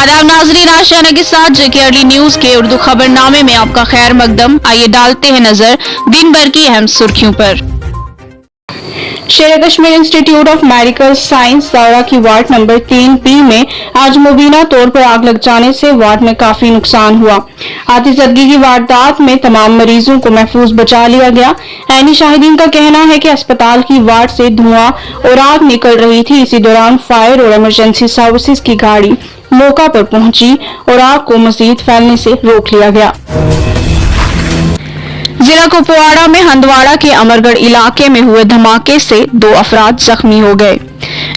आदाब नाजरीन, आशियाना के साथ जेके अर्ली न्यूज के उर्दू खबरनामे में आपका खैर मकदम। आइए डालते हैं नजर दिन भर की अहम सुर्खियों पर। शेर Kashmir institute of medical science दौरा की वार्ड नंबर 3B में आज मुबीना तौर पर आग लग जाने से वार्ड में काफी नुकसान हुआ। आतिशबाजी की वारदात में तमाम मरीजों को महफूज बचा लिया गया। ऐनी शाहिदीन का कहना है कि अस्पताल की वार्ड से धुआं और आग निकल रही थी। इसी दौरान फायर और इमरजेंसी सर्विसेज की गाड़ी मौका पर पहुंची और आग को मजीद फैलने से रोक लिया गया। जिला कुपवाड़ा में हंदवाड़ा के अमरगढ़ इलाके में हुए धमाके से 2 अफराद जख्मी हो गए।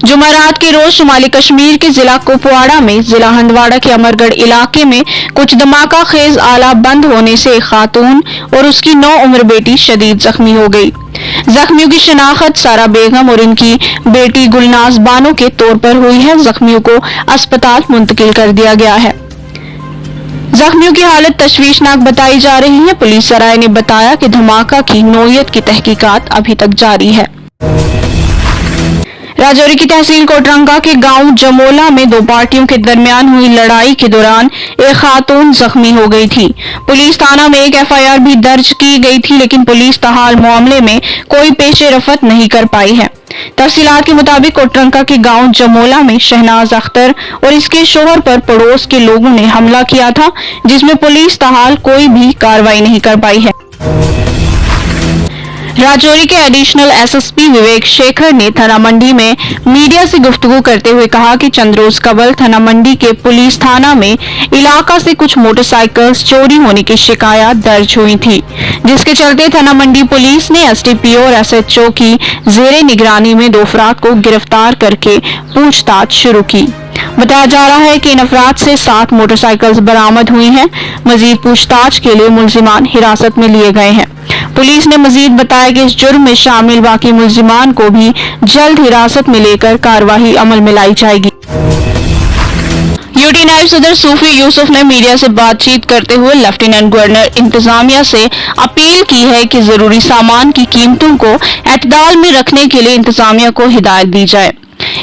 जुमेरात के रोज शुमाली कश्मीर के जिला कुपवाड़ा में जिला हंदवाड़ा के अमरगढ़ इलाके में कुछ धमाका खेज आला बंद होने से एक खातून और उसकी 9 उम्र बेटी शदीद जख्मी हो गई। जख्मियों की शिनाख्त सारा बेगम और इनकी बेटी गुलनाज बानो के तौर पर हुई है। जख्मियों को अस्पताल मुंतकिल कर दिया गया है। जख्मियों की हालत तशवीशनाक बताई जा रही है। पुलिस सराय ने बताया कि धमाका की नौयत की तहकीकात अभी तक जारी है। राजौरी की तहसील कोटरंगा के गांव जमोला में 2 पार्टियों के दरमियान हुई लड़ाई के दौरान एक खातून जख्मी हो गई थी। पुलिस थाना में एक FIR भी दर्ज की गई थी, लेकिन पुलिस ताहाल मामले में कोई पेशे रफत नहीं कर पाई है। तफसीलात के मुताबिक कोटरंगा के गांव जमोला में शहनाज अख्तर और इसके शोहर पर पड़ोस के लोगों ने हमला किया था, जिसमें पुलिस ताहाल कोई भी कार्रवाई नहीं कर पाई है। राजौरी के एडिशनल SSP विवेक शेखर ने थाना मंडी में मीडिया से गुफ्तगू करते हुए कहा कि चंद रोज कबल थाना मंडी के पुलिस थाना में इलाका से कुछ मोटरसाइकिल्स चोरी होने की शिकायत दर्ज हुई थी, जिसके चलते थाना मंडी पुलिस ने SDPO और SHO की जेरे निगरानी में 2 अफराद को गिरफ्तार करके पूछताछ शुरू की। बताया जा रहा है कि इन अफराद से 7 मोटरसाइकिल्स बरामद हुई हैं। मजीद पूछताछ के लिए मुलजिमान हिरासत में लिए गए हैं। पुलिस ने मजीद बताया कि इस जुर्म में शामिल बाकी मुलजिमान को भी जल्द हिरासत में लेकर कार्रवाई अमल में लाई जाएगी। यूटी नायब सदर सूफी यूसुफ ने मीडिया से बातचीत करते हुए लेफ्टिनेंट गवर्नर इंतजामिया से अपील की है कि जरूरी सामान की कीमतों को एतदाल में रखने के लिए इंतजामिया को हिदायत दी जाए।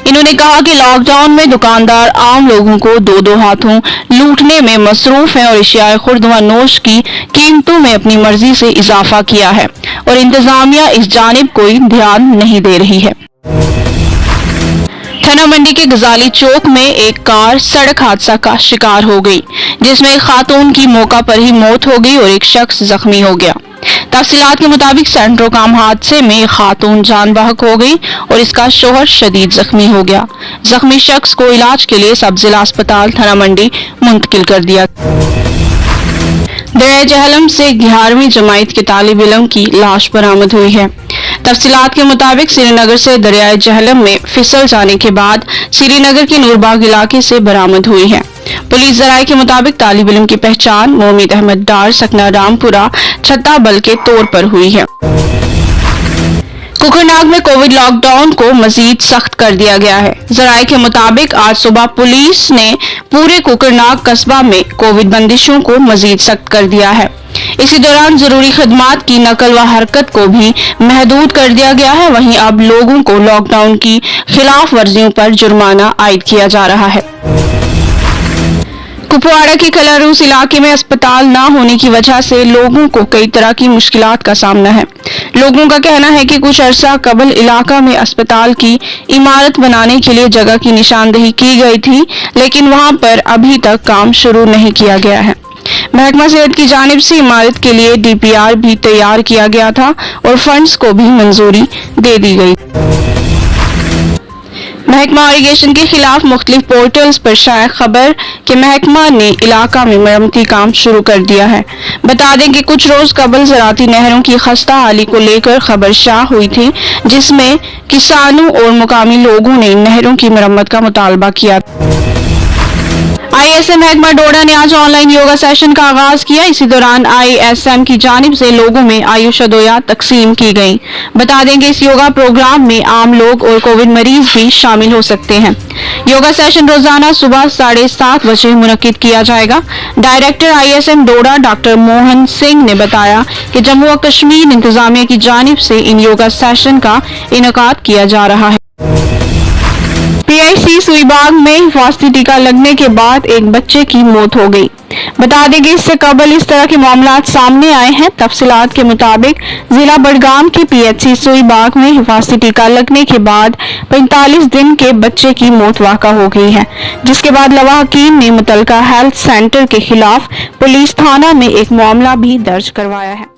इन्होंने कहा कि लॉकडाउन में दुकानदार आम लोगों को 2-2 हाथों लूटने में मसरूफ हैं और एशियाई खुर्द व नोश की कीमतों में अपनी मर्जी से इजाफा किया है और इंतजामिया इस जानिब कोई ध्यान नहीं दे रही है। थाना मंडी के गजाली चौक में एक कार सड़क हादसा का शिकार हो गई, जिसमें एक खातून की मौका पर ही मौत हो गई और एक शख्स जख्मी हो गया। तफसीलात के मुताबिक सेंट्रोकाम हादसे में एक खातून जान बहक हो गई और इसका शोहर शदीद जख्मी हो गया। जख्मी शख्स को इलाज के लिए सब जिला अस्पताल थाना मंडी मुंतकिल कर दिया। दरिया जहलम से 11वीं जमात के तालिब इल्म की लाश बरामद हुई है। तफसीलात के मुताबिक श्रीनगर से दरियाए जहलम में फिसल जाने के बाद श्रीनगर के नूरबाग इलाके से बरामद हुई है। पुलिस जराये के मुताबिक तालिब इल्म की पहचान मोमिद अहमद डार सकना रामपुरा छत्ता बल के तौर पर हुई है। कुकरनाग में कोविड लॉकडाउन को मजीद सख्त कर दिया गया है। जराये के मुताबिक आज सुबह पुलिस ने पूरे कुकरनाग कस्बा में कोविड बंदिशों को मजीद सख्त कर दिया है। इसी दौरान जरूरी खदमात की नकल व हरकत को भी महदूद कर दिया गया है। वहीं अब लोगों को लॉकडाउन की खिलाफ वर्जियों पर जुर्माना आयद किया जा रहा है। कुपवाड़ा के कलारूस इलाके में अस्पताल न होने की वजह से लोगों को कई तरह की मुश्किलात का सामना है। लोगों का कहना है कि कुछ अरसा कबल इलाका में अस्पताल की इमारत बनाने के लिए जगह की निशानदेही की गई थी, लेकिन वहां पर अभी तक काम शुरू नहीं किया गया है। महकमा सेहत की जानिब से इमारत के लिए DPR भी तैयार किया गया था और फंड्स को भी मंजूरी दे दी गई। महकमा इरिगेशन के खिलाफ मुख्तलिफ पोर्टल्स पर शाया खबर कि महकमा ने इलाका में मरम्मती काम शुरू कर दिया है। बता दें कि कुछ रोज कबल ज़राती नहरों की खस्ता हाली को लेकर खबर शाया हुई थी, जिसमें किसानों और मुकामी लोगों ने नहरों की मरम्मत का मुतालबा किया। ISM महकमा डोडा ने आज ऑनलाइन योगा सेशन का आगाज किया। इसी दौरान ISM की जानिब से लोगों में आयुष अदोयात तकसीम की गई। बता दें कि इस योगा प्रोग्राम में आम लोग और कोविड मरीज भी शामिल हो सकते हैं। योगा सेशन रोजाना सुबह 7:30 बजे मुनक्किद किया जाएगा। डायरेक्टर ISM डोडा डॉक्टर मोहन सिंह ने बताया कि जम्मू और कश्मीर इंतजामिया की जानिब से इन योगा सेशन का इनेकाद किया जा रहा है। PIC سوئی باغ میں حفاظتی ٹیکہ لگنے کے بعد ایک بچے کی موت ہو گئی۔ بتا دیں کہ اس سے قبل اس طرح کے معاملات سامنے آئے ہیں۔ تفصیلات کے مطابق ضلع بڑگام کے پی ایچ سی سوئی باغ میں حفاظتی ٹیکہ لگنے کے بعد 45 دن کے بچے کی موت واقع ہو گئی ہے، جس کے بعد لواحقین نے متعلقہ ہیلتھ سینٹر کے خلاف پولیس تھانہ میں ایک معاملہ بھی درج کروایا ہے۔